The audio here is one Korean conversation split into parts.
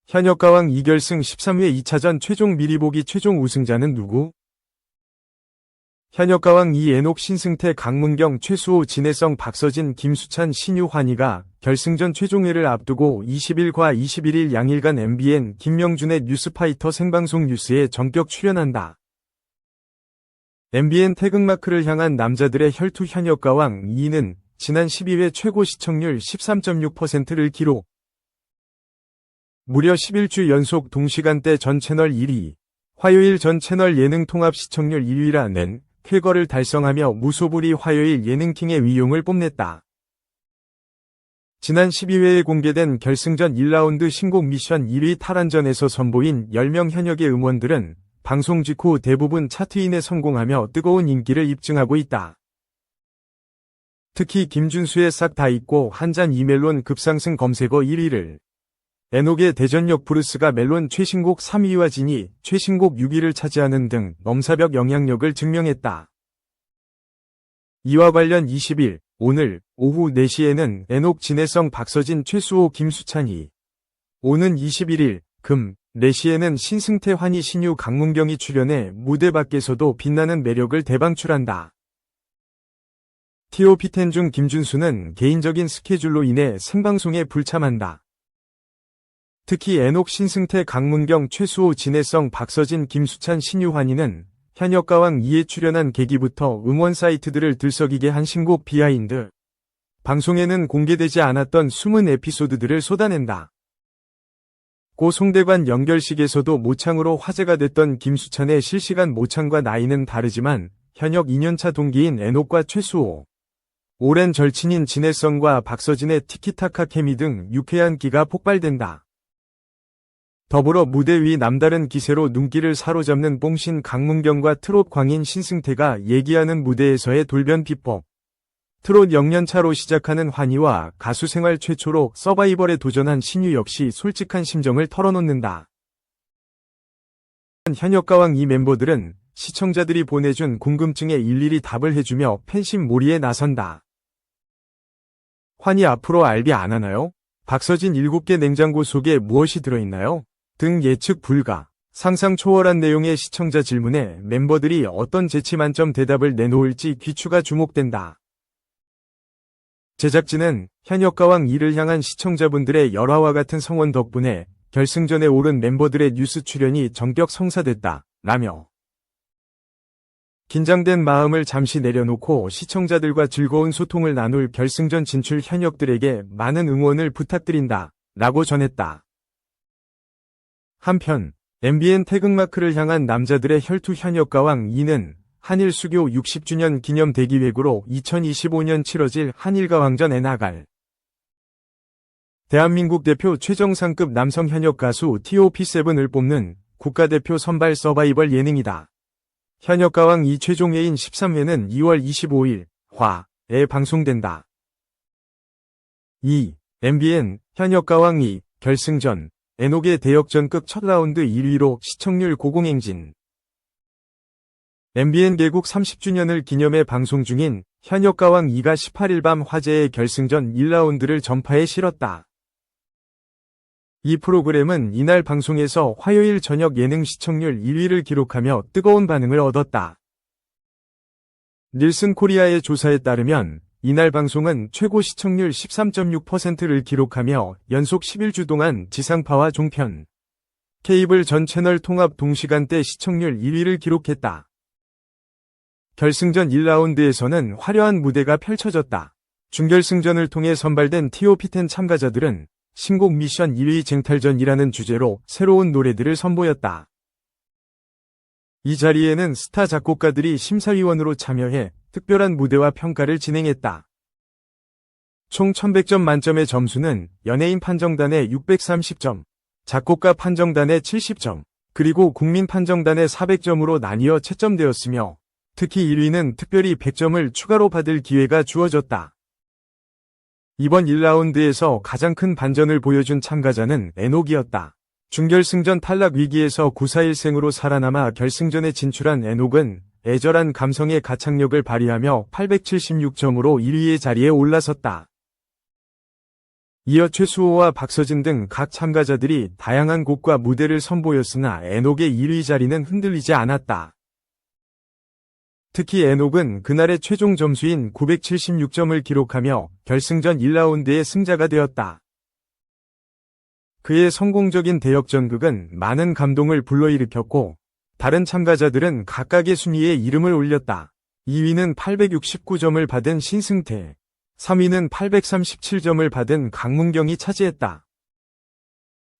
현역가왕 2결승 13회 2차전 최종 미리 보기 최종 우승자는 누구? 현역가왕 2 애녹 신승태 강문경 최수호 진해성 박서진 김수찬 신유 환희가 결승전 최종회를 앞두고 20일과 21일 양일간 MBN 김명준의 뉴스파이터 생방송 뉴스에 전격 출연한다. MBN 태극마크를 향한 남자들의 혈투 현역가왕 2는 지난 12회 최고 시청률 13.6%를 기록. 무려 11주 연속 동시간대 전 채널 1위, 화요일 전 채널 예능 통합 시청률 1위라는 쾌거를 달성하며 무소불위 화요일 예능킹의 위용을 뽐냈다. 지난 12회에 공개된 결승전 1라운드 신곡 미션 1위 탈환전에서 선보인 10명 현역의 음원들은 방송 직후 대부분 차트인에 성공하며 뜨거운 인기를 입증하고 있다. 특히 김준수의 싹 다 잊고 한 잔 이멜론 급상승 검색어 1위를, 애녹의 대전역 브루스가 멜론 최신곡 3위와 진이 최신곡 6위를 차지하는 등 넘사벽 영향력을 증명했다. 이와 관련 20일, 오늘 오후 4시에는 애녹 진해성 박서진 최수호 김수찬이, 오는 21일, 금, 4시에는 신승태 환희 신유 강문경이 출연해 무대 밖에서도 빛나는 매력을 대방출한다. TOP10 중 김준수는 개인적인 스케줄로 인해 생방송에 불참한다. 특히 애녹 신승태 강문경 최수호 진해성 박서진 김수찬 신유 환희는 현역가왕 2에 출연한 계기부터 음원 사이트들을 들썩이게 한 신곡 비하인드 방송에는 공개되지 않았던 숨은 에피소드들을 쏟아낸다. 고 송대관 연결식에서도 모창으로 화제가 됐던 김수찬의 실시간 모창과 나이는 다르지만 현역 2년차 동기인 애녹과 최수호, 오랜 절친인 진해성과 박서진의 티키타카 케미 등 유쾌한 기가 폭발된다. 더불어 무대 위 남다른 기세로 눈길을 사로잡는 뽕신 강문경과 트롯 광인 신승태가 얘기하는 무대에서의 돌변 비법, 트롯 0년차로 시작하는 환희와 가수 생활 최초로 서바이벌에 도전한 신유 역시 솔직한 심정을 털어놓는다. 현역가왕 2 멤버들은 시청자들이 보내준 궁금증에 일일이 답을 해주며 팬심 몰이에 나선다. 환희 앞으로 알비 안 하나요? 박서진 7개 냉장고 속에 무엇이 들어있나요? 등 예측 불가, 상상 초월한 내용의 시청자 질문에 멤버들이 어떤 재치 만점 대답을 내놓을지 귀추가 주목된다. 제작진은 현역가왕 2를 향한 시청자분들의 열화와 같은 성원 덕분에 결승전에 오른 멤버들의 뉴스 출연이 전격 성사됐다 라며 긴장된 마음을 잠시 내려놓고 시청자들과 즐거운 소통을 나눌 결승전 진출 현역들에게 많은 응원을 부탁드린다 라고 전했다. 한편 MBN 태극마크를 향한 남자들의 혈투 현역가왕 2는 한일 수교 60주년 기념 대기획으로 2025년 치러질 한일가왕전에 나갈 대한민국 대표 최정상급 남성 현역 가수 TOP7을 뽑는 국가대표 선발 서바이벌 예능이다. 현역가왕 2 최종회인 13회는 2월 25일 화에 방송된다. 2. MBN 현역가왕 2 결승전 애녹의 대역전극 첫 라운드 1위로 시청률 고공행진. MBN 개국 30주년을 기념해 방송 중인 현역가왕 2가 18일 밤 화제의 결승전 1라운드를 전파에 실었다. 이 프로그램은 이날 방송에서 화요일 저녁 예능 시청률 1위를 기록하며 뜨거운 반응을 얻었다. 닐슨 코리아의 조사에 따르면 이날 방송은 최고 시청률 13.6%를 기록하며 연속 11주 동안 지상파와 종편, 케이블 전 채널 통합 동시간대 시청률 1위를 기록했다. 결승전 1라운드에서는 화려한 무대가 펼쳐졌다. 준결승전을 통해 선발된 TOP10 참가자들은 신곡 미션 1위 쟁탈전이라는 주제로 새로운 노래들을 선보였다. 이 자리에는 스타 작곡가들이 심사위원으로 참여해 특별한 무대와 평가를 진행했다. 총 1100점 만점의 점수는 연예인 판정단의 630점, 작곡가 판정단의 70점, 그리고 국민 판정단의 400점으로 나뉘어 채점되었으며 특히 1위는 특별히 100점을 추가로 받을 기회가 주어졌다. 이번 1라운드에서 가장 큰 반전을 보여준 참가자는 애녹이었다. 준결승전 탈락 위기에서 941생으로 살아남아 결승전에 진출한 애녹은 애절한 감성의 가창력을 발휘하며 876점으로 1위의 자리에 올라섰다. 이어 최수호와 박서진 등 각 참가자들이 다양한 곡과 무대를 선보였으나 애녹의 1위 자리는 흔들리지 않았다. 특히 애녹은 그날의 최종 점수인 976점을 기록하며 결승전 1라운드의 승자가 되었다. 그의 성공적인 대역전극은 많은 감동을 불러일으켰고 다른 참가자들은 각각의 순위에 이름을 올렸다. 2위는 869점을 받은 신승태, 3위는 837점을 받은 강문경이 차지했다.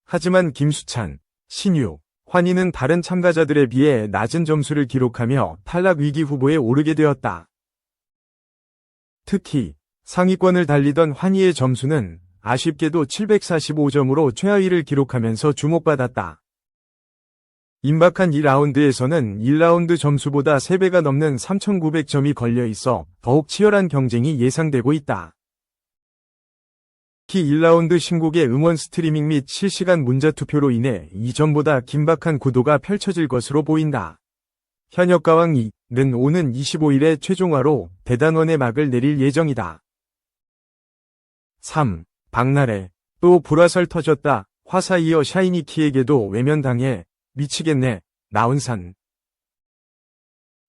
하지만 김수찬, 신유, 환희는 다른 참가자들에 비해 낮은 점수를 기록하며 탈락 위기 후보에 오르게 되었다. 특히 상위권을 달리던 환희의 점수는 아쉽게도 745점으로 최하위를 기록하면서 주목받았다. 임박한 2라운드에서는 1라운드 점수보다 3배가 넘는 3,900점이 걸려있어 더욱 치열한 경쟁이 예상되고 있다. 특히 1라운드 신곡의 음원 스트리밍 및 실시간 문자투표로 인해 이전보다 긴박한 구도가 펼쳐질 것으로 보인다. 현역가왕 2는 오는 25일에 최종화로 대단원의 막을 내릴 예정이다. 3. 박나래. 또 불화설 터졌다. 화사 이어 샤이니키에게도 외면당해. 미치겠네. 나훈산.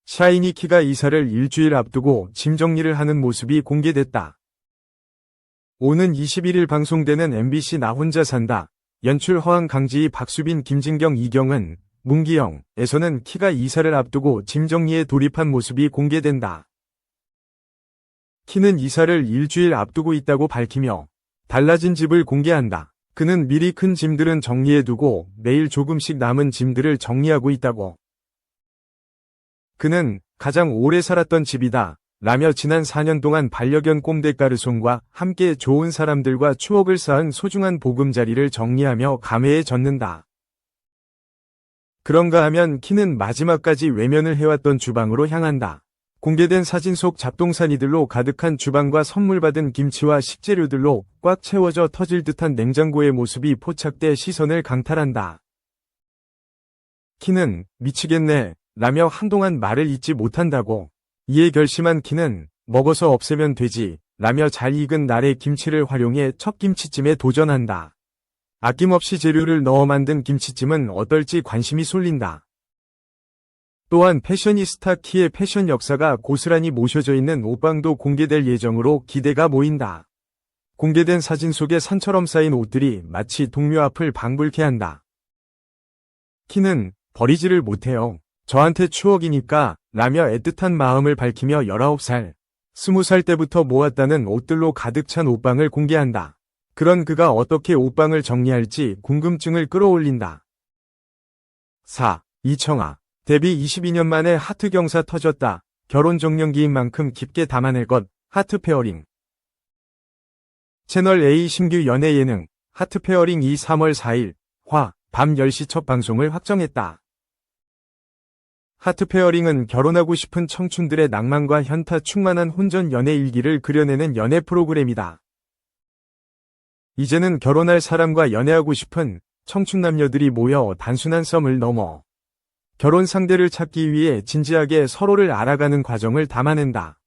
샤이니키가 이사를 일주일 앞두고 짐 정리를 하는 모습이 공개됐다. 오는 21일 방송되는 MBC 나 혼자 산다. 연출 허한 강지희 박수빈 김진경 이경은 문기영에서는 키가 이사를 앞두고 짐 정리에 돌입한 모습이 공개된다. 키는 이사를 일주일 앞두고 있다고 밝히며 달라진 집을 공개한다. 그는 미리 큰 짐들은 정리해두고 매일 조금씩 남은 짐들을 정리하고 있다고. 그는 가장 오래 살았던 집이다 라며 지난 4년 동안 반려견 꼼데까르송과 함께 좋은 사람들과 추억을 쌓은 소중한 보금자리를 정리하며 감회에 젖는다. 그런가 하면 키는 마지막까지 외면을 해왔던 주방으로 향한다. 공개된 사진 속 잡동사니들로 가득한 주방과 선물 받은 김치와 식재료들로 꽉 채워져 터질 듯한 냉장고의 모습이 포착돼 시선을 강탈한다. 키는 미치겠네 라며 한동안 말을 잇지 못한다고. 이에 결심한 키는 먹어서 없애면 되지 라며 잘 익은 날의 김치를 활용해 첫 김치찜에 도전한다. 아낌없이 재료를 넣어 만든 김치찜은 어떨지 관심이 쏠린다. 또한 패셔니스타 키의 패션 역사가 고스란히 모셔져 있는 옷방도 공개될 예정으로 기대가 모인다. 공개된 사진 속에 산처럼 쌓인 옷들이 마치 동묘 앞을 방불케 한다. 키는 버리지를 못해요. 저한테 추억이니까 라며 애틋한 마음을 밝히며 19살, 20살 때부터 모았다는 옷들로 가득 찬 옷방을 공개한다. 그런 그가 어떻게 옷방을 정리할지 궁금증을 끌어올린다. 4. 이청아. 데뷔 22년 만에 하트 경사 터졌다. 결혼 정년기인 만큼 깊게 담아낼 것. 하트 페어링. 채널 A 신규 연애 예능 하트 페어링이 3월 4일 밤 10시 첫 방송을 확정했다. 하트 페어링은 결혼하고 싶은 청춘들의 낭만과 현타 충만한 혼전 연애 일기를 그려내는 연애 프로그램이다. 이제는 결혼할 사람과 연애하고 싶은 청춘 남녀들이 모여 단순한 썸을 넘어 결혼 상대를 찾기 위해 진지하게 서로를 알아가는 과정을 담아낸다.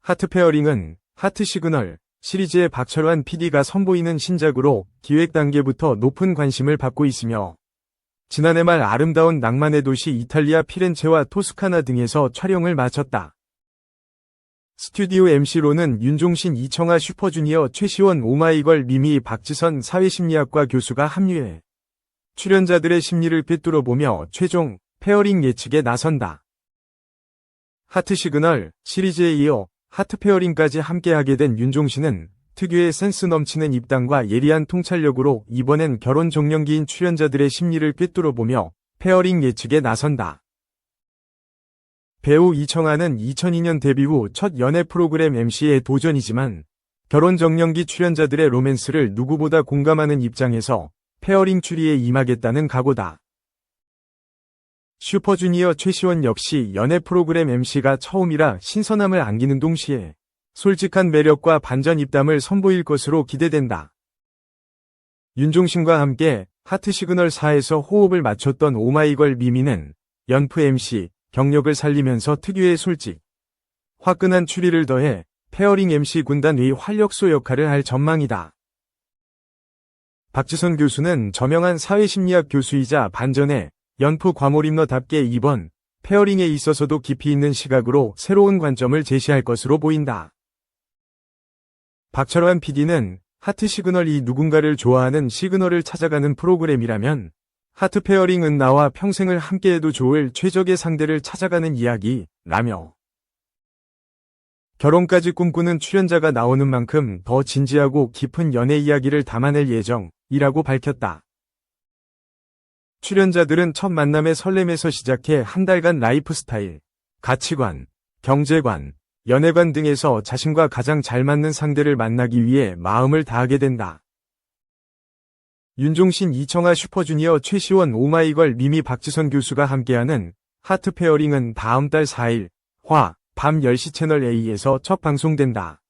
하트 페어링은 하트 시그널 시리즈의 박철환 PD가 선보이는 신작으로 기획 단계부터 높은 관심을 받고 있으며 지난해 말 아름다운 낭만의 도시 이탈리아 피렌체와 토스카나 등에서 촬영을 마쳤다. 스튜디오 MC로는 윤종신, 이청아, 슈퍼주니어, 최시원, 오마이걸, 미미, 박지선 사회심리학과 교수가 합류해 출연자들의 심리를 꿰뚫어보며 최종 페어링 예측에 나선다. 하트 시그널 시리즈에 이어 하트 페어링까지 함께하게 된 윤종신은 특유의 센스 넘치는 입담과 예리한 통찰력으로 이번엔 결혼 종년기인 출연자들의 심리를 꿰뚫어보며 페어링 예측에 나선다. 배우 이청아는 2002년 데뷔 후 첫 연애 프로그램 MC에 도전이지만 결혼 정년기 출연자들의 로맨스를 누구보다 공감하는 입장에서 페어링 추리에 임하겠다는 각오다. 슈퍼주니어 최시원 역시 연애 프로그램 MC가 처음이라 신선함을 안기는 동시에 솔직한 매력과 반전 입담을 선보일 것으로 기대된다. 윤종신과 함께 하트 시그널 4에서 호흡을 맞췄던 오마이걸 미미는 연프 MC 경력을 살리면서 특유의 솔직, 화끈한 추리를 더해 페어링 MC 군단의 활력소 역할을 할 전망이다. 박지선 교수는 저명한 사회심리학 교수이자 반전의 연프 과몰입러답게 이번 페어링에 있어서도 깊이 있는 시각으로 새로운 관점을 제시할 것으로 보인다. 박철환 PD는 하트 시그널이 누군가를 좋아하는 시그널을 찾아가는 프로그램이라면 하트 페어링은 나와 평생을 함께해도 좋을 최적의 상대를 찾아가는 이야기라며 결혼까지 꿈꾸는 출연자가 나오는 만큼 더 진지하고 깊은 연애 이야기를 담아낼 예정이라고 밝혔다. 출연자들은 첫 만남의 설렘에서 시작해 한 달간 라이프 스타일, 가치관, 경제관, 연애관 등에서 자신과 가장 잘 맞는 상대를 만나기 위해 마음을 다하게 된다. 윤종신, 이청아, 슈퍼주니어, 최시원, 오마이걸, 미미, 박지선 교수가 함께하는 하트 페어링은 다음 달 4일 밤 10시 채널 A에서 첫 방송된다.